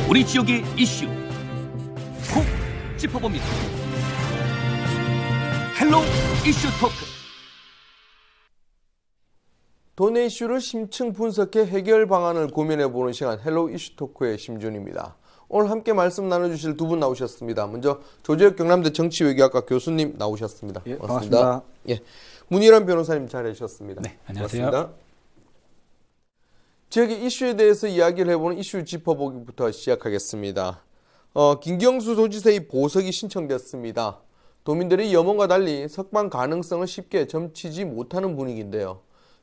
우리 지역의 이슈 콕 짚어봅니다. 헬로 이슈 토크. 도내 이슈를 심층 분석해 해결 방안을 고민해보는 시간 헬로 이슈 토크의 심준입니다. 오늘 함께 말씀 나눠주실 두 분 나오셨습니다. 먼저 조재혁 경남대 정치외교학과 교수님 나오셨습니다. 예, 반갑습니다. 반갑습니다. 예, 문희란 변호사님 자리하셨습니다. 네, 안녕하세요. 반갑습니다. 지역의 이슈에 대해서 이야기를 해보는 이슈 짚어보기부터 시작하겠습니다. 김경수 도지사의 보석이 신청됐습니다. 도민들이 여론과 달리 석방 가능성을 쉽게 점치지 못하는 분위기인데요.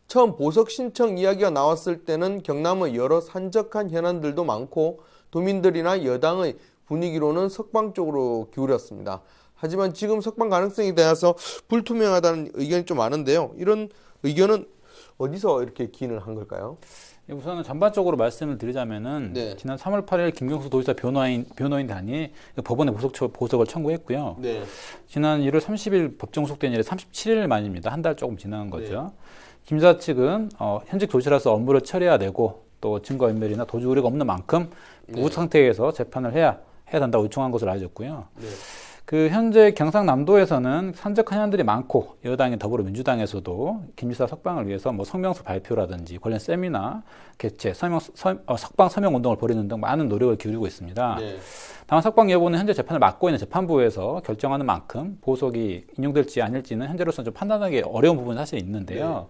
처음 보석 신청 이야기가 나왔을 때는 경남의 여러 산적한 현안들도 많고 도민들이나 여당의 분위기로는 석방 쪽으로 기울였습니다. 하지만 지금 석방 가능성에 대해서 불투명하다는 의견이 좀 많은데요. 이런 의견은 어디서 이렇게 기인을 한 걸까요? 우선은 전반적으로 말씀을 드리자면은 네. 지난 3월 8일 김경수 도지사 변호인단이 법원에 보석을 청구했고요. 네. 지난 1월 30일 법정 속된 일에 37일 만입니다. 한 달 조금 지난 거죠. 김 지사 측은 현직 도지사로서 업무를 처리해야 되고 또 증거인멸이나 도주 우려가 없는 만큼 보호 상태에서 재판을 해야 된다고 요청한 것으로 알려졌고요. 네. 그 현재 경상남도에서는 산적 현안들이 많고 여당인 더불어민주당에서도 김 지사 석방을 위해서 뭐 성명서 발표라든지 관련 세미나 개최, 석방 서명 운동을 벌이는 등 많은 노력을 기울이고 있습니다. 네. 다만 석방 여부는 현재 재판을 맡고 있는 재판부에서 결정하는 만큼 보석이 인용될지 아닐지는 현재로서는 좀 판단하기 어려운 부분이 사실 있는데요.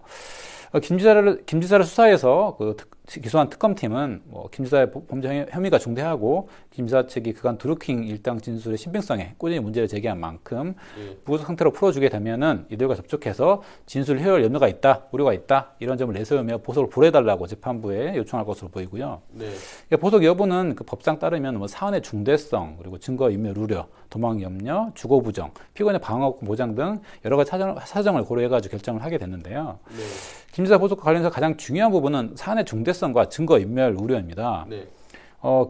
김 지사를 수사해서 기소한 특검팀은 김 지사의 범죄 혐의가 중대하고 김 지사 측이 그간 드루킹 일당 진술의 신빙성에 꾸준히 문제를 제기한 만큼 무구속 상태로 풀어주게 되면은 이들과 접촉해서 진술 해열 염려가 있다, 우려가 있다 이런 점을 내세우며 보석을 보내달라고 재판부에 요청할 것으로 보이고요. 네. 보석 여부는 그 법상 따르면 뭐 사안의 중대성 그리고 증거 인멸 우려, 도망 염려, 주거 부정, 피고인의 방어 보장 등 여러 가지 사정을 고려해가지고 결정을 하게 됐는데요. 네. 김 지사 보석과 관련해서 가장 중요한 부분은 사안의 중대성과 증거 인멸 우려입니다. 네.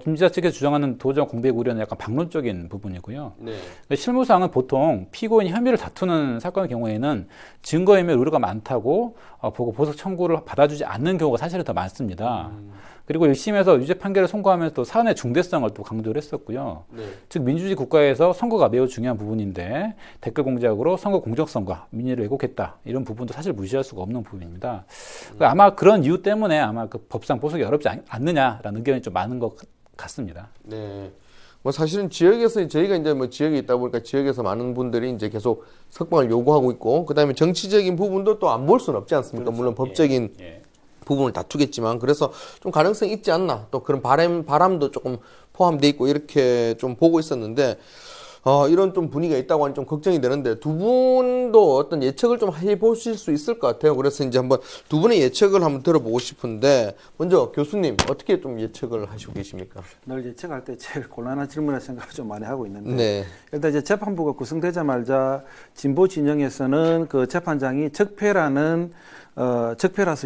김 지사 측에서 주장하는 도정 공백 우려는 약간 반론적인 부분이고요. 네. 실무상은 보통 피고인이 혐의를 다투는 사건의 경우에는 증거인멸 우려가 많다고 보고 보석 청구를 받아주지 않는 경우가 사실은 더 많습니다. 그리고 1심에서 유죄 판결을 선고하면서 또 사안의 중대성을 또 강조를 했었고요. 네. 즉 민주주의 국가에서 선거가 매우 중요한 부분인데 댓글 공작으로 선거 공정성과 민의를 왜곡했다 이런 부분도 사실 무시할 수가 없는 부분입니다. 아마 그런 이유 때문에 아마 그 법상 보석이 어렵지 않느냐라는 의견이 좀 많은 것 같습니다. 네. 뭐 사실은 지역에서 저희가 이제 뭐 지역에 있다 보니까 지역에서 많은 분들이 이제 계속 석방을 요구하고 있고 그다음에 정치적인 부분도 또 안 볼 수는 없지 않습니까? 그렇죠. 물론 법적인 부분을 다투겠지만 그래서 좀 가능성이 있지 않나 또 그런 바람도 조금 포함돼 있고 이렇게 좀 보고 있었는데 이런 좀 분위기가 있다고 하니 좀 걱정이 되는데 두 분도 어떤 예측을 좀 해보실 수 있을 것 같아요. 그래서 이제 한번 두 분의 예측을 한번 들어보고 싶은데 먼저 교수님 어떻게 좀 예측을 하시고 계십니까? 늘 예측할 때 제일 곤란한 질문을 생각을 좀 많이 하고 있는데 네. 일단 이제 재판부가 구성되자마자 진보 진영에서는 그 재판장이 적폐라서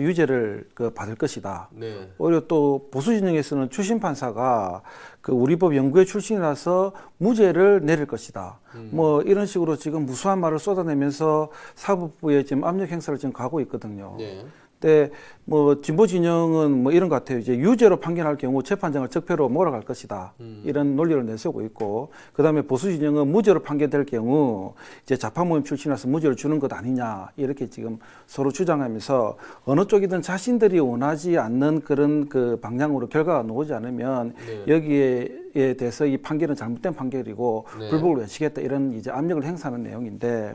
유죄를 받을 것이다. 네. 오히려 또 보수 진영에서는 출신 판사가 그 우리법 연구회 출신이라서 무죄를 내릴 것이다. 뭐 이런 식으로 지금 무수한 말을 쏟아내면서 사법부에 지금 압력 행사를 지금 가고 있거든요. 네. 근데 뭐 진보 진영은 뭐 이런 것 같아요. 이제 유죄로 판결할 경우 재판장을 적폐로 몰아갈 것이다. 이런 논리를 내세우고 있고, 그다음에 보수 진영은 무죄로 판결될 경우 이제 좌파 모임 출신이라서 무죄를 주는 것 아니냐 이렇게 지금 서로 주장하면서 어느 쪽이든 자신들이 원하지 않는 그런 그 방향으로 결과가 나오지 않으면 여기에 대해서 이 판결은 잘못된 판결이고 불복을 외치겠다 이런 이제 압력을 행사하는 내용인데.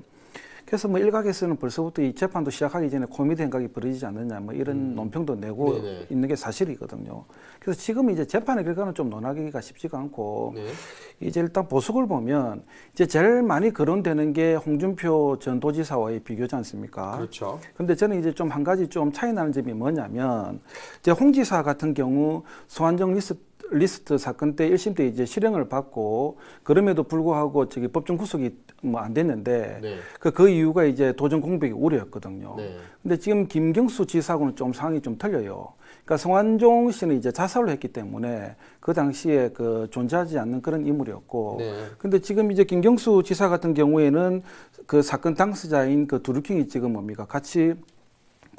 그래서 뭐 일각에서는 벌써부터 이 재판도 시작하기 전에 코미디 행각이 벌어지지 않느냐 뭐 이런 논평도 내고 있는 게 사실이거든요. 그래서 지금 이제 재판의 결과는 좀 논하기가 쉽지가 않고 이제 일단 보석을 보면 이제 제일 많이 거론되는 게 홍준표 전 도지사와의 비교지 않습니까? 그렇죠. 근데 저는 이제 좀 한 가지 좀 차이 나는 점이 뭐냐면 이제 홍 지사 같은 경우 소환정 리스트 사건 때 1심 때 이제 실형을 받고 그럼에도 불구하고 법정 구속이 뭐 안 됐는데 그 이유가 이제 도전 공백이 우려였거든요. 근데 지금 김경수 지사하고는 좀 상황이 좀 틀려요. 그러니까 성완종 씨는 이제 자살을 했기 때문에 그 당시에 그 존재하지 않는 그런 인물이었고, 근데 지금 이제 김경수 지사 같은 경우에는 그 사건 당사자인 그 드루킹이 지금 뭡니까 같이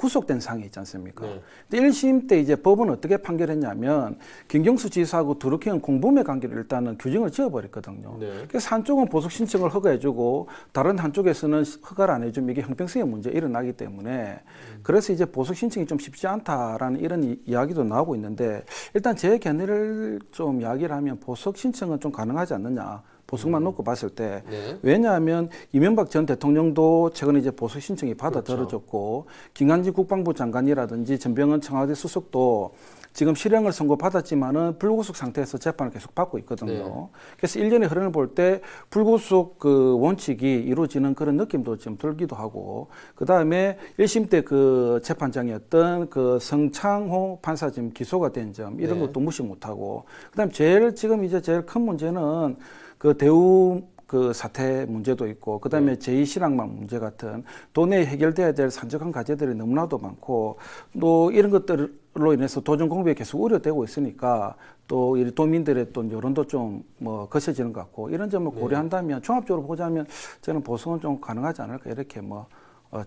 구속된 상황이 있지 않습니까? 네. 근데 1심 때 이제 법은 어떻게 판결했냐면 김경수 지사하고 드루킹은 공범의 관계를 일단은 규정을 지어버렸거든요. 네. 그래서 한쪽은 보석 신청을 허가해주고 다른 한쪽에서는 허가를 안 해주면 이게 형평성의 문제가 일어나기 때문에 그래서 이제 보석 신청이 좀 쉽지 않다라는 이런 이야기도 나오고 있는데 일단 제 견해를 좀 이야기를 하면 보석 신청은 좀 가능하지 않느냐. 보석만 놓고 봤을 때 네. 왜냐하면 이명박 전 대통령도 최근에 이제 보석 신청이 받아들여졌고 김관진 국방부 장관이라든지 전병헌 청와대 수석도 지금 실형을 선고받았지만은 불구속 상태에서 재판을 계속 받고 있거든요. 네. 그래서 일련의 흐름을 볼 때 불구속 그 원칙이 이루어지는 그런 느낌도 좀 들기도 하고 그 다음에 1심 때 그 재판장이었던 그 성창호 판사 지금 기소가 된 점 이런 네. 것도 무시 못하고 그 다음에 지금 이제 제일 큰 문제는 그 대우 그 사태 문제도 있고 그다음에 제2신앙망 문제 같은 도내에 해결돼야 될 산적한 과제들이 너무나도 많고 또 이런 것들로 인해서 도전 공백이 계속 우려되고 있으니까 또 이 도민들의 또 여론도 좀 뭐 거세지는 것 같고 이런 점을 고려한다면 종합적으로 보자면 저는 보석은 좀 가능하지 않을까 이렇게 뭐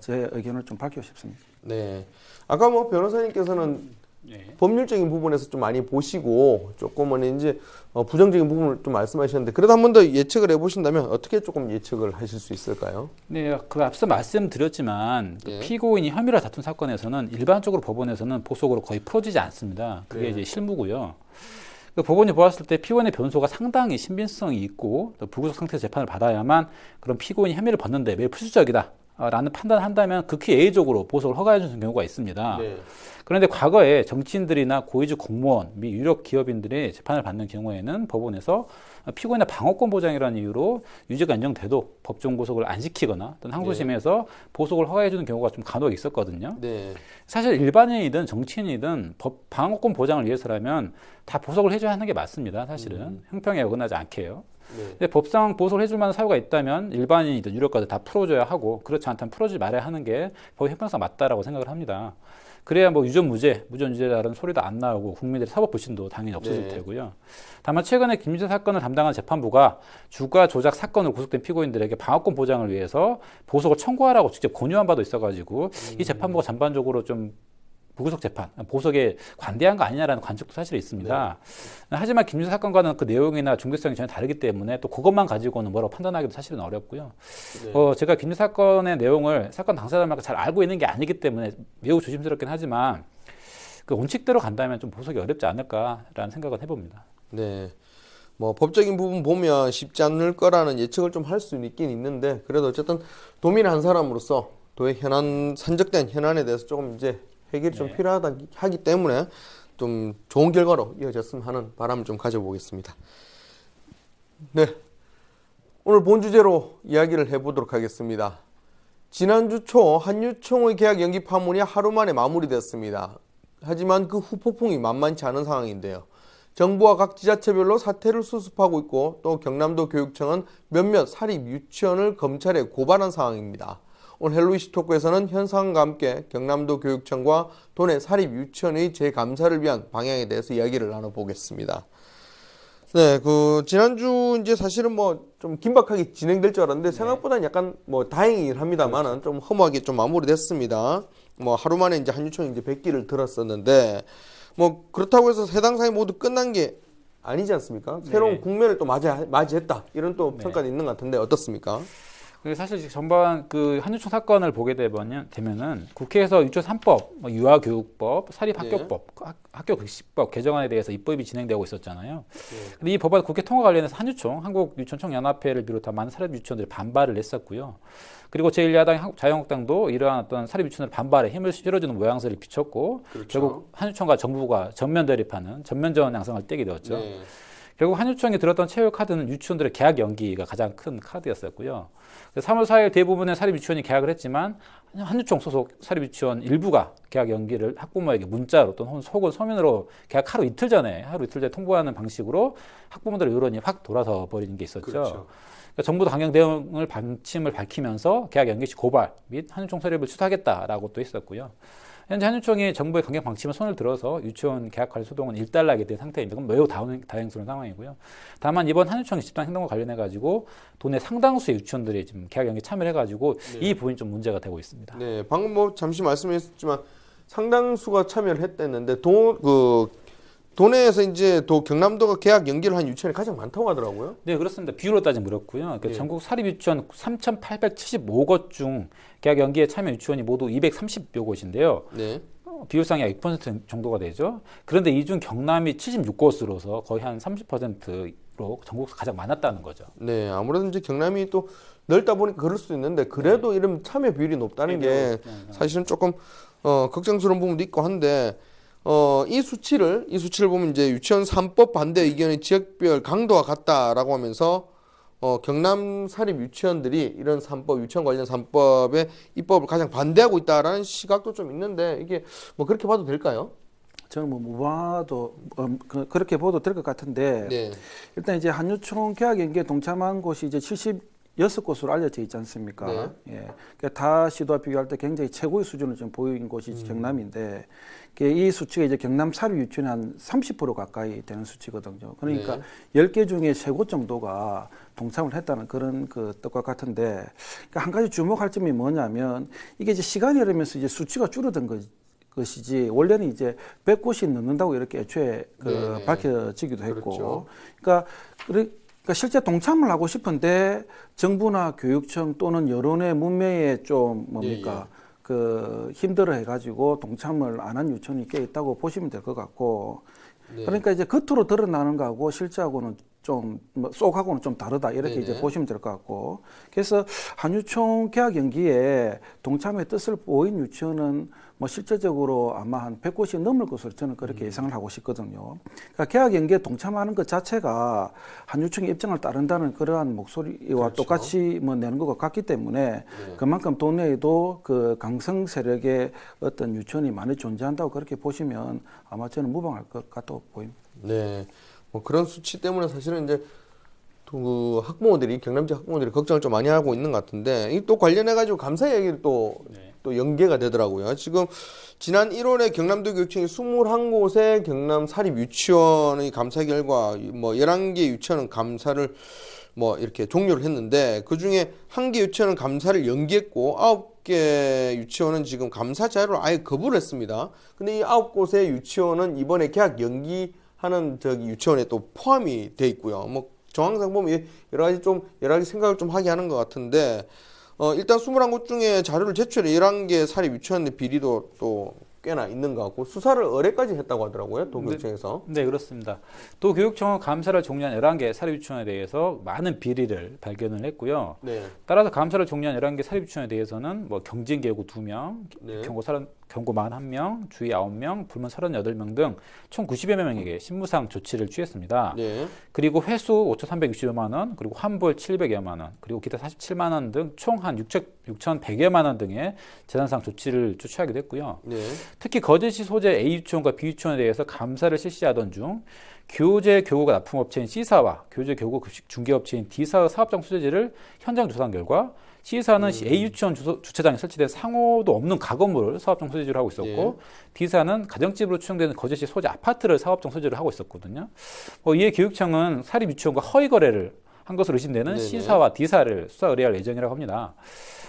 제 의견을 좀 밝히고 싶습니다. 네. 아까 뭐 변호사님께서는 법률적인 부분에서 좀 많이 보시고 조금은 이제 부정적인 부분을 좀 말씀하셨는데 그래도 한 번 더 예측을 해보신다면 어떻게 조금 예측을 하실 수 있을까요? 네, 그 앞서 말씀드렸지만 그 예. 피고인이 혐의를 다툰 사건에서는 일반적으로 법원에서는 보석으로 거의 풀어지지 않습니다. 그게 네. 이제 실무고요. 그 법원이 보았을 때 피고인의 변소가 상당히 신빙성이 있고 또 불구속 상태에서 재판을 받아야만 그런 피고인이 혐의를 벗는데 매우 필수적이다. 라는 판단을 한다면 극히 예의적으로 보석을 허가해 주는 경우가 있습니다. 네. 그런데 과거에 정치인들이나 고위직 공무원, 미 유력 기업인들이 재판을 받는 경우에는 법원에서 피고인의 방어권 보장이라는 이유로 유죄가 인정돼도 법정 구속을 안 시키거나 또는 항소심에서 보석을 허가해 주는 경우가 좀 간혹 있었거든요. 네. 사실 일반인이든 정치인이든 방어권 보장을 위해서라면 다 보석을 해줘야 하는 게 맞습니다. 사실은 형평에 어긋나지 않게요. 네. 근데 법상 보석을 해줄 만한 사유가 있다면 일반인이든 유력가들 다 풀어줘야 하고 그렇지 않다면 풀어주지 말아야 하는 게 법 형평상 맞다라고 생각을 합니다. 그래야 뭐 유전 무죄라는 소리도 안 나오고 국민들의 사법 불신도 당연히 없어질 네. 테고요. 다만 최근에 김유재 사건을 담당한 재판부가 주가 조작 사건으로 구속된 피고인들에게 방어권 보장을 위해서 보석을 청구하라고 직접 권유한 바도 있어가지고 이 재판부가 전반적으로 좀 무구속 재판, 보석에 관대한 거 아니냐라는 관측도 사실 있습니다. 하지만 김유재 사건과는 그 내용이나 중대성이 전혀 다르기 때문에 또 그것만 가지고는 뭐라고 판단하기도 사실은 어렵고요. 제가 김유재 사건의 내용을 사건 당사자들만 잘 알고 있는 게 아니기 때문에 매우 조심스럽긴 하지만 그 원칙대로 간다면 좀 보석이 어렵지 않을까라는 생각은 해봅니다. 네. 뭐 법적인 부분 보면 쉽지 않을 거라는 예측을 좀 할 수 있긴 있는데 그래도 어쨌든 도민 한 사람으로서 도의 산적된 현안에 대해서 조금 이제 해결이 좀 필요하다 하기 때문에 좀 좋은 결과로 이어졌으면 하는 바람을 좀 가져보겠습니다. 네. 오늘 본 주제로 이야기를 해보도록 하겠습니다. 지난주 초 한유총의 계약 연기 파문이 하루 만에 마무리됐습니다. 하지만 그 후폭풍이 만만치 않은 상황인데요. 정부와 각 지자체별로 사태를 수습하고 있고 또 경남도 교육청은 몇몇 사립 유치원을 검찰에 고발한 상황입니다. 오늘 헬로 이슈 토크에서는 현 상황과 함께 경남도 교육청과 도내 사립 유치원의 재감사를 위한 방향에 대해서 이야기를 나눠보겠습니다. 네, 지난주 이제 사실은 뭐 좀 긴박하게 진행될 줄 알았는데 생각보다는 약간 뭐 다행이긴 합니다만은 좀 허무하게 좀 마무리됐습니다. 뭐 하루 만에 이제 한유총이 이제 100기를 들었었는데 뭐 그렇다고 해서 세 당사이 모두 끝난 게 아니지 않습니까? 새로운 국면을 또 맞이했다 이런 또 평가도 있는 것 같은데 어떻습니까? 사실 전반 그 한유총 사건을 보게 되면은 국회에서 유치원 3법, 유아교육법, 사립학교법, 학교급식법 개정안에 대해서 입법이 진행되고 있었잖아요. 근데 이 법안 국회 통과 관련해서 한유총, 한국유치원총연합회를 비롯한 많은 사립 유치원들이 반발을 했었고요. 그리고 제1야당 자유한국당도 이러한 어떤 사립 유치원의 반발에 힘을 실어주는 모양새를 비췄고 그렇죠. 결국 한유총과 정부가 전면 대립하는 전면전 양상을 떼게 되었죠. 네. 결국 한유총이 들었던 최후 카드는 유치원들의 계약 연기가 가장 큰 카드였었고요. 3월 4일 대부분의 사립 유치원이 계약을 했지만 한유총 소속 사립 유치원 일부가 계약 연기를 학부모에게 문자로 또는 혹은 서면으로 계약 하루 이틀 전에 통보하는 방식으로 학부모들의 여론이 확 돌아서 버리는 게 있었죠. 그렇죠. 그러니까 정부도 강경 대응을 방침을 밝히면서 계약 연기 시 고발 및 한유총 세력을 수사하겠다라고 또 했었고요. 현재 한유총이 정부의 강경 방침에 손을 들어서 유치원 개학 관련 소동은 일단락이 된 상태입니다. 그럼 매우 다행스러운 상황이고요. 다만 이번 한유총 집단 행동과 관련해 가지고 도내 상당수의 유치원들이 지금 개학 연기에 참여를 해가지고 이 부분이 좀 문제가 되고 있습니다. 네, 방금 뭐 잠시 말씀하셨지만 상당수가 참여를 했댔는데 도내에서 이제 경남도가 개학 연기를 한 유치원이 가장 많다고 하더라고요. 네, 그렇습니다. 비율로 따지면 그렇고요. 그러니까 전국 사립 유치원 3,875곳 중 개학 연기에 참여 유치원이 모두 230여 곳인데요. 네. 비율상이 약 6% 정도가 되죠. 그런데 이 중 경남이 76곳으로서 거의 한 30%로 전국에서 가장 많았다는 거죠. 네, 아무래도 이제 경남이 또 넓다 보니까 그럴 수도 있는데 그래도 이런 참여 비율이 높다는 게 사실은 조금 걱정스러운 부분도 있고 한데 이 수치를 보면 이제 유치원 3법 반대 의견이 지역별 강도가 같다라고 하면서 경남 사립 유치원들이 이런 3법 유치원 관련 3법의 입법을 가장 반대하고 있다라는 시각도 좀 있는데 이게 뭐 그렇게 봐도 될까요? 저는 뭐 무방하도 그렇게 봐도 될 것 같은데 네. 일단 이제 한유총 개학 연기에 동참한 곳이 이제 76곳으로 알려져 있지 않습니까? 네. 예. 그러니까 타 시도와 비교할 때 굉장히 최고의 수준을 좀 보인 곳이 경남인데 이 수치가 이제 경남 사립 유치원의 한 30% 가까이 되는 수치거든요. 그러니까 10개 중에 3곳 정도가 동참을 했다는 그런 뜻과 같은데 그러니까 한 가지 주목할 점이 뭐냐면 이게 이제 시간이 흐르면서 이제 수치가 줄어든 것이지 원래는 이제 100곳이 넘는다고 이렇게 애초에 밝혀지기도 했고 그렇죠. 그러니까 실제 동참을 하고 싶은데 정부나 교육청 또는 여론의 문매에 좀 힘들어 해가지고 동참을 안 한 유치원이 꽤 있다고 보시면 될 것 같고 그러니까 이제 겉으로 드러나는 거하고 실제하고는 좀 쏙하고는 좀 다르다 이렇게 이제 보시면 될 것 같고 그래서 한유총 개학 연기에 동참의 뜻을 보인 유치원은 뭐 실제적으로 아마 한 100곳이 넘을 것으로 저는 그렇게 예상을 하고 싶거든요. 그러니까 개학 연기에 동참하는 것 자체가 한유총의 입장을 따른다는 그러한 목소리와 똑같이 내는 것과 같기 때문에 그만큼 도내에도 강성 세력의 어떤 유치원이 많이 존재한다고 그렇게 보시면 아마 저는 무방할 것 같다고 보입니다. 네. 뭐 그런 수치 때문에 사실은 이제 경남 지역 학부모들이 걱정을 좀 많이 하고 있는 것 같은데 이 또 관련해가지고 감사 얘기를 또 연계가 되더라고요. 지금 지난 1월에 경남도 교육청이 21곳의 경남 사립 유치원의 감사 결과 11개 유치원은 감사를 이렇게 종료를 했는데 그 중에 1개 유치원은 감사를 연기했고 9개 유치원은 지금 감사 자료를 아예 거부를 했습니다. 근데 이 9곳의 유치원은 이번에 개학 연기하는 유치원에 또 포함이 돼 있고요. 정황상 보면 여러 가지 생각을 좀 하게 하는 것 같은데 일단 21곳 중에 자료를 제출해 11개 사립 유치원의 비리도 또 꽤나 있는 것 같고 수사를 의뢰까지 했다고 하더라고요. 도교육청에서. 네, 그렇습니다. 도교육청은 감사를 종료한 11개 사립 유치원에 대해서 많은 비리를 발견을 했고요. 따라서 감사를 종료한 11개 사립 유치원에 대해서는 경진계구 2명, 경고 41명, 주의 9명, 불문 38명 등 총 90여 명에게 신무상 조치를 취했습니다. 그리고 회수 5,360여만 원, 그리고 환불 700여만 원, 그리고 기타 47만 원 등 총 한 6,100여만 원 등의 재산상 조치를 취하기도 했고요. 특히 거제시 소재 A 유치원과 B 유치원에 대해서 감사를 실시하던 중 교재 교구가 납품업체인 C사와 교재 교구 급식 중개업체인 D사의 사업장 소재지를 현장 조사한 결과 C사는 A 유치원 주차장에 설치된 상호도 없는 가건물을 사업장 소재지로 하고 있었고 D사는 가정집으로 추정되는 거제시 소재 아파트를 사업장 소재로 하고 있었거든요. 이에 교육청은 사립 유치원과 허위 거래를 한 것으로 의심되는 C사와 D사를 수사 의뢰할 예정이라고 합니다.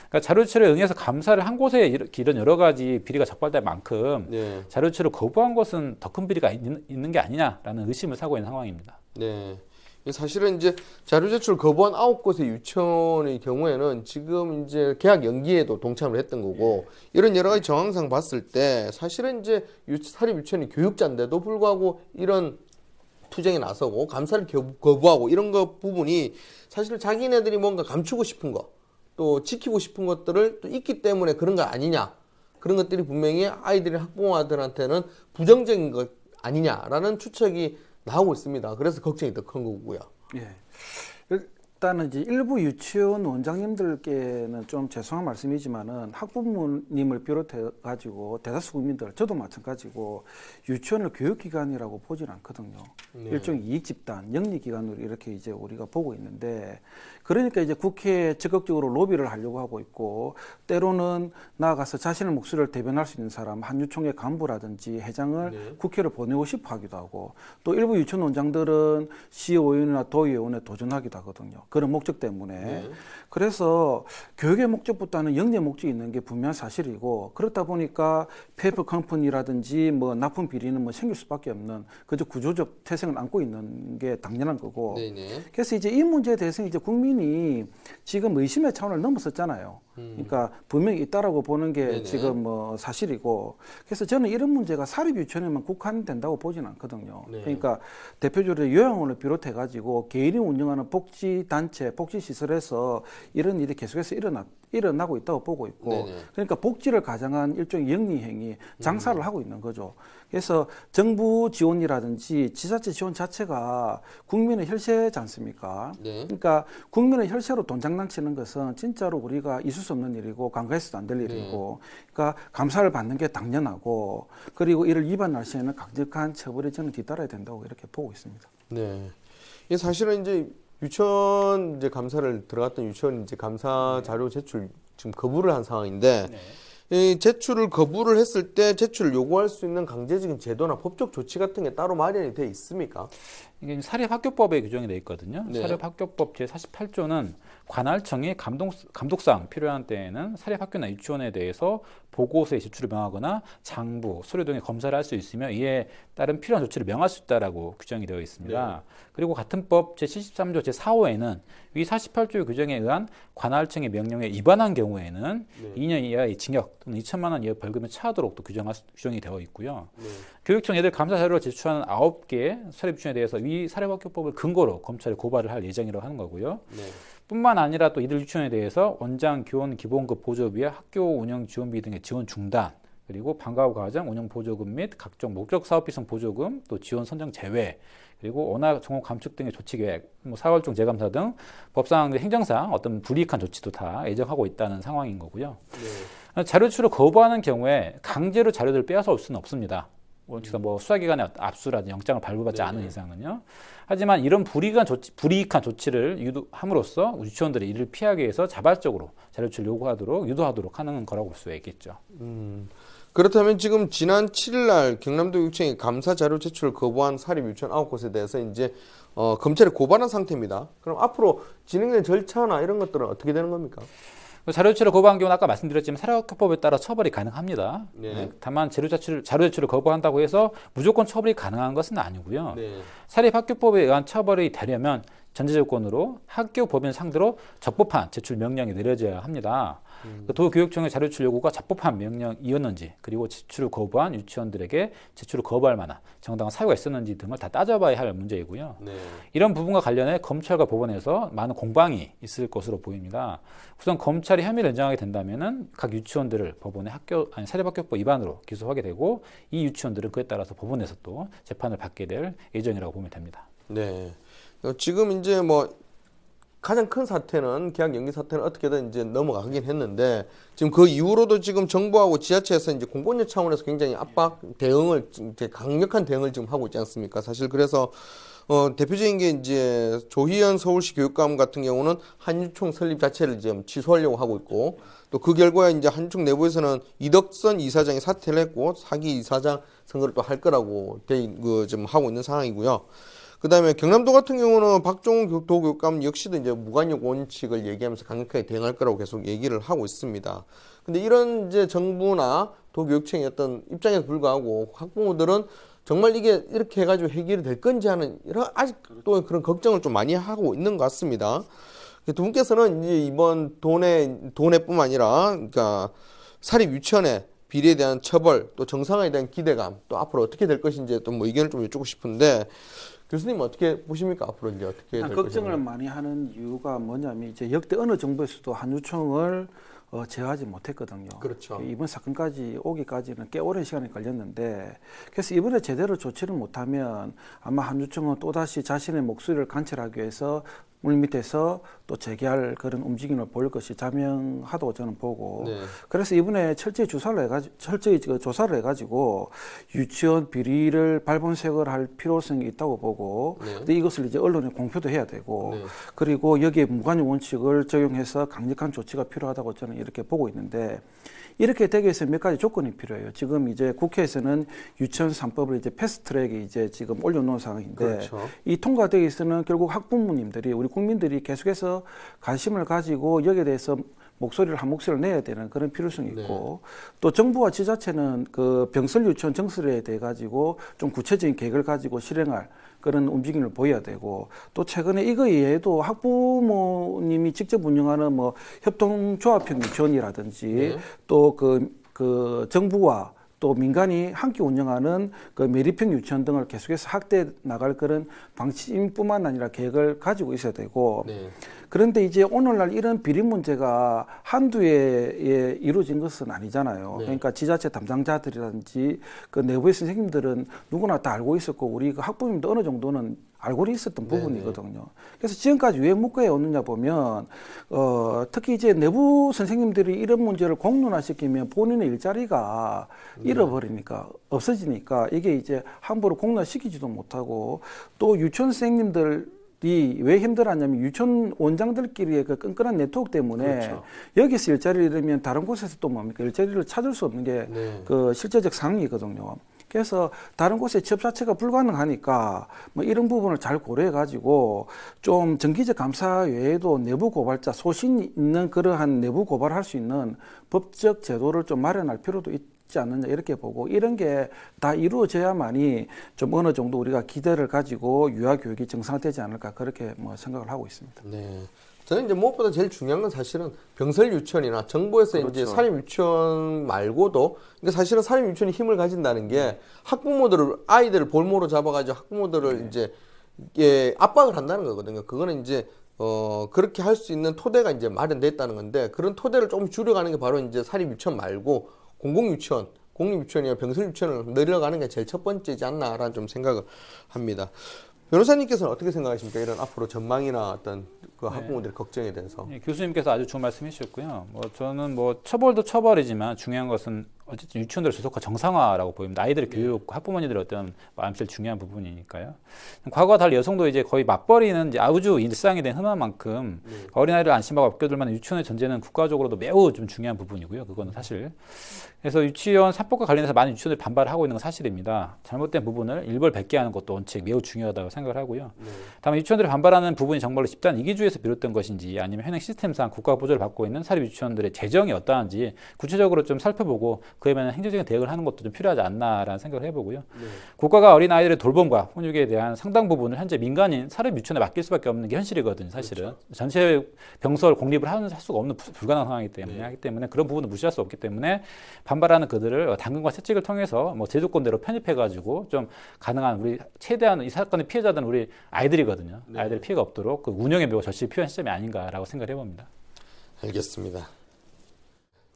그러니까 자료조치를 응해서 감사를 한 곳에 이런 여러 가지 비리가 적발될 만큼 자료조치를 거부한 것은 더 큰 비리가 있는 게 아니냐라는 의심을 사고 있는 상황입니다. 네. 사실은 이제 자료 제출 거부한 9곳의 유치원의 경우에는 지금 이제 개학 연기에도 동참을 했던 거고 이런 여러 가지 정황상 봤을 때 사실은 이제 사립 유치원이 교육자인데도 불구하고 이런 투쟁에 나서고 감사를 거부하고 이런 거 부분이 사실은 자기네들이 뭔가 감추고 싶은 거 또 지키고 싶은 것들을 또 있기 때문에 그런 거 아니냐 그런 것들이 분명히 아이들이 학부모들한테는 부정적인 것 아니냐라는 추측이 나오고 있습니다. 그래서 걱정이 더 큰 거고요. 일단은 이제 일부 유치원 원장님들께는 좀 죄송한 말씀이지만은 학부모님을 비롯해 가지고 대다수 국민들, 저도 마찬가지고 유치원을 교육기관이라고 보진 않거든요. 네. 일종의 이익집단, 영리기관으로 이렇게 이제 우리가 보고 있는데, 그러니까 이제 국회에 적극적으로 로비를 하려고 하고 있고, 때로는 나아가서 자신의 목소리를 대변할 수 있는 사람, 한유총회 간부라든지 회장을 네. 국회로 보내고 싶어 하기도 하고, 또 일부 유치원 원장들은 시의원이나 도의원에 도전하기도 하거든요. 그런 목적 때문에. 네. 그래서 교육의 목적보다는 영리의 목적이 있는 게 분명한 사실이고, 그렇다 보니까 페이퍼 컴퍼니라든지 뭐 납품 비리는 뭐 생길 수밖에 없는 그저 구조적 태생을 안고 있는 게 당연한 거고. 네네. 그래서 이제 이 문제에 대해서 이제 국민이 지금 의심의 차원을 넘었었잖아요. 그러니까 분명히 있다라고 보는 게 네네. 지금 뭐 사실이고. 그래서 저는 이런 문제가 사립 유치원에만 국한된다고 보진 않거든요. 네. 그러니까 대표적으로 요양원을 비롯해 가지고 개인이 운영하는 복지 단체, 복지 시설에서 이런 일이 계속해서 일어나고 있다고 보고 있고. 네네. 그러니까 복지를 가장한 일종의 영리 행위, 장사를 하고 있는 거죠. 그래서 정부 지원이라든지 지자체 지원 자체가 국민의 혈세지 않습니까? 네. 그러니까 국민의 혈세로 돈 장난치는 것은 진짜로 우리가 있을 수 없는 일이고 간과해서도 안 될 일이고, 그러니까 감사를 받는 게 당연하고, 그리고 이를 위반할 시에는 강력한 처벌이 저는 뒤따라야 된다고 이렇게 보고 있습니다. 네. 이게 사실은 이제 유치원 이제 감사를 들어갔던 유치원 이제 감사 자료 제출 지금 거부를 한 상황인데, 이 제출을 거부를 했을 때 제출을 요구할 수 있는 강제적인 제도나 법적 조치 같은 게 따로 마련이 돼 있습니까? 이게 사립학교법에 규정이 되어 있거든요. 네. 사립학교법 제48조는 관할청이 감독사항 필요한 때에는 사립학교나 유치원에 대해서 보고서의 제출을 명하거나 장부, 서류 등의 검사를 할 수 있으며 이에 따른 필요한 조치를 명할 수 있다라고 규정이 되어 있습니다. 네. 그리고 같은 법 제73조 제4호에는 이 48조의 규정에 의한 관할청의 명령에 위반한 경우에는 네. 2년 이하의 징역 또는 2천만 원 이하의 벌금에 처하도록 또 규정이 되어 있고요. 네. 교육청 애들 감사 자료를 제출하는 9개 사립 유치원에 대해서 이 사립학교법을 근거로 검찰에 고발을 할 예정이라고 하는 거고요. 네. 뿐만 아니라 또 이들 유치원에 대해서 원장 교원 기본급 보조비와 학교 운영 지원비 등의 지원 중단, 그리고 방과후 과정 운영 보조금 및 각종 목적 사업비성 보조금, 또 지원 선정 제외, 그리고 원화 종목 감축 등의 조치 계획, 뭐 사활종 재감사 등 법상 행정상 어떤 불이익한 조치도 다 예정하고 있다는 상황인 거고요. 네. 자료 출을 거부하는 경우에 강제로 자료들을 빼앗아 올 수는 없습니다. 원칙상 뭐 수사기관의 압수라든지 영장을 발부받지 않은 이상은요. 하지만 이런 불이익한 조치를 유도함으로써 유치원들이 이를 피하기 위해서 자발적으로 자료 출을 요구하도록 유도하도록 하는 거라고 볼 수 있겠죠. 그렇다면 지금 지난 7일 날 경남도 교육청이 감사 자료 제출을 거부한 사립 유치원 9곳에 대해서 이제 검찰에 고발한 상태입니다. 그럼 앞으로 진행된 절차나 이런 것들은 어떻게 되는 겁니까? 자료 제출을 거부한 경우는 아까 말씀드렸지만 사립학교법에 따라 처벌이 가능합니다. 네. 다만 자료 제출을 거부한다고 해서 무조건 처벌이 가능한 것은 아니고요. 네. 사립학교법에 의한 처벌이 되려면 전제 조건으로 학교 법인 상대로 적법한 제출 명령이 내려져야 합니다. 도교육청의 자료 제출 요구가 적법한 명령이었는지, 그리고 제출을 거부한 유치원들에게 제출을 거부할 만한 정당한 사유가 있었는지 등을 다 따져봐야 할 문제이고요. 네. 이런 부분과 관련해 검찰과 법원에서 많은 공방이 있을 것으로 보입니다. 우선 검찰이 혐의를 인정하게 된다면은 각 유치원들을 법원의 사립학교법 위반으로 기소하게 되고, 이 유치원들은 그에 따라서 법원에서 또 재판을 받게 될 예정이라고 보면 됩니다. 네. 지금 이제 뭐 가장 큰 사태는 계약 연기 사태는 어떻게든 이제 넘어가긴 했는데, 지금 그 이후로도 지금 정부하고 지자체에서 이제 공권력 차원에서 굉장히 압박 대응을 이제 강력한 대응을 지금 하고 있지 않습니까? 사실 그래서 대표적인 게 이제 조희연 서울시 교육감 같은 경우는 한유총 설립 자체를 지금 취소하려고 하고 있고, 또 그 결과에 이제 한유총 내부에서는 이덕선 이사장이 사퇴를 했고 사기 이사장 선거를 또 할 거라고 지금 하고 있는 상황이고요. 그다음에 경남도 같은 경우는 박종훈 도교육감 역시도 이제 무관용 원칙을 얘기하면서 강력하게 대응할 거라고 계속 얘기를 하고 있습니다. 근데 이런 이제 정부나 도교육청의 어떤 입장에도 불구하고 학부모들은 정말 이게 이렇게 해가지고 해결이 될 건지 하는 이런 아직도 그런 걱정을 좀 많이 하고 있는 것 같습니다. 두 분께서는 이제 이번 돈에뿐만 아니라 그러니까 사립 유치원의 비리에 대한 처벌, 또 정상화에 대한 기대감, 또 앞으로 어떻게 될 것인지 또 뭐 의견을 좀 여쭙고 싶은데, 교수님 어떻게 보십니까? 앞으로 이제 어떻게 될 것인지. 걱정을 많이 하는 이유가 뭐냐면 이제 역대 어느 정부에서도 한유총을 제어하지 못했거든요. 그렇죠. 이번 사건까지 오기까지는 꽤 오랜 시간이 걸렸는데, 그래서 이번에 제대로 조치를 못하면 아마 한유총은 또다시 자신의 목소리를 관철하기 위해서 물밑에서 또 재개할 그런 움직임을 보일 것이 자명하다고 저는 보고 네. 그래서 이번에 철저히 조사를 해가지고 유치원 비리를 발본색을 할 필요성이 있다고 보고 네. 근데 이것을 이제 언론에 공표도 해야 되고 네. 그리고 여기에 무관용 원칙을 적용해서 강력한 조치가 필요하다고 저는 이렇게 보고 있는데 이렇게 되기 위해서 몇 가지 조건이 필요해요. 지금 이제 국회에서는 유치원 3법을 이제 패스트트랙에 이제 지금 올려놓은 상황인데 그렇죠. 이 통과되기 위해서는 결국 학부모님들이 우리 국민들이 계속해서 관심을 가지고 여기에 대해서 목소리를 한 목소리를 내야 되는 그런 필요성이 있고 또 정부와 지자체는 그 병설 유치원 정설에 대해 가지고 좀 구체적인 계획을 가지고 실행할 그런 움직임을 보여야 되고 또 최근에 이거 외에도 학부모님이 직접 운영하는 뭐 협동조합형 유치원이라든지 또 그 정부와 또 민간이 함께 운영하는 그 매립형 유치원 등을 계속해서 확대해 나갈 그런 방침뿐만 아니라 계획을 가지고 있어야 되고 그런데 이제 오늘날 이런 비리 문제가 한두 해에 이루어진 것은 아니잖아요. 그러니까 지자체 담당자들이라든지 그 내부의 선생님들은 누구나 다 알고 있었고 우리 그 학부모님도 어느 정도는 알고 있었던 부분이거든요. 그래서 지금까지 왜 묵과해 오느냐 보면 특히 이제 내부 선생님들이 이런 문제를 공론화시키면 본인의 일자리가 잃어버리니까 없어지니까 이게 이제 함부로 공론화시키지도 못하고 또 유치원 선생님들이 왜 힘들었냐면 유치원 원장들끼리의 그 끈끈한 네트워크 때문에 여기서 일자리를 잃으면 다른 곳에서 또 뭡니까 일자리를 찾을 수 없는 게 그 실제적 상황이거든요. 그래서 다른 곳에 취업 자체가 불가능하니까 뭐 이런 부분을 잘 고려해 가지고 좀 정기적 감사 외에도 내부 고발자 소신 있는 그러한 내부 고발할 수 있는 법적 제도를 좀 마련할 필요도 있지 않느냐 이렇게 보고 이런 게 다 이루어져야만이 좀 어느 정도 우리가 기대를 가지고 유아 교육이 정상화되지 않을까 그렇게 뭐 생각을 하고 있습니다. 네. 저는 이제 무엇보다 제일 중요한 건 사실은 병설 유치원이나 정부에서 이제 사립 유치원 말고도 그러니까 사실은 사립 유치원이 힘을 가진다는 게 학부모들을 아이들을 볼모로 잡아가지고 학부모들을 이제 압박을 한다는 거거든요. 그거는 이제 그렇게 할 수 있는 토대가 이제 마련됐다는 건데 그런 토대를 조금 줄여가는 게 바로 이제 사립 유치원 말고 공공 유치원, 공립 유치원이나 병설 유치원을 늘려가는 게 제일 첫 번째지 않나라는 좀 생각을 합니다. 변호사님께서는 어떻게 생각하십니까? 이런 앞으로 전망이나 어떤 그 학부모들의 걱정에 대해서. 교수님께서 아주 좋은 말씀 해주셨고요. 뭐 저는 뭐 처벌도 처벌이지만 중요한 것은 어쨌든 유치원들 조속화 정상화라고 보입니다. 아이들의 교육, 학부모님들의 어떤 마음이 제일 중요한 부분이니까요. 과거와 달리 여성도 이제 거의 맞벌이는 이제 아주 일상이 된 흔한 만큼 어린아이를 안심하고 아껴둘 만한 유치원의 존재는 국가적으로도 매우 좀 중요한 부분이고요. 그거는 사실. 그래서 유치원 3법과 관련해서 많은 유치원들이 반발을 하고 있는 건 사실입니다. 잘못된 부분을 일벌백계 하는 것도 원칙 매우 중요하다고 생각을 하고요. 다만 유치원들이 반발하는 부분이 정말로 집단 이기주의에서 비롯된 것인지 아니면 현행 시스템상 국가 보조를 받고 있는 사립 유치원들의 재정이 어떠한지 구체적으로 좀 살펴보고 그에 맞는 행정적인 대응을 하는 것도 좀 필요하지 않나라는 생각을 해보고요. 국가가 어린아이들의 돌봄과 훈육에 대한 상당 부분을 현재 민간인 사립 유치원에 맡길 수밖에 없는 게 현실이거든요. 사실은. 전체 병설 공립을 할 수가 없는 불가능한 상황이기 때문에 하기 때문에 그런 부분을 무시할 수 없기 때문에 반발하는 그들을 당근과 채찍을 통해서 뭐 제도권대로 편입해가지고 좀 가능한 우리 최대한 이 사건의 피해자들은 우리 아이들이거든요. 아이들의 피해가 없도록 그 운영에 매우 절실히 필요한 시점이 아닌가라고 생각을 해봅니다. 알겠습니다.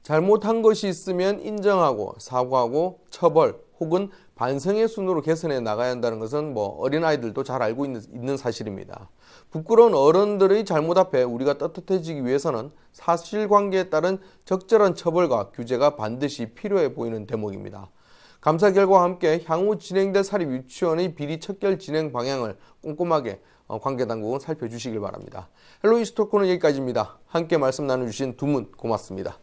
잘못한 것이 있으면 인정하고 사과하고 처벌 혹은 반성의 순으로 개선해 나가야 한다는 것은 뭐 어린아이들도 잘 알고 있는 사실입니다. 부끄러운 어른들의 잘못 앞에 우리가 떳떳해지기 위해서는 사실관계에 따른 적절한 처벌과 규제가 반드시 필요해 보이는 대목입니다. 감사 결과와 함께 향후 진행될 사립 유치원의 비리 척결 진행 방향을 꼼꼼하게 관계당국은 살펴주시길 바랍니다. 헬로 이슈 토크는 여기까지입니다. 함께 말씀 나눠주신 두 분 고맙습니다.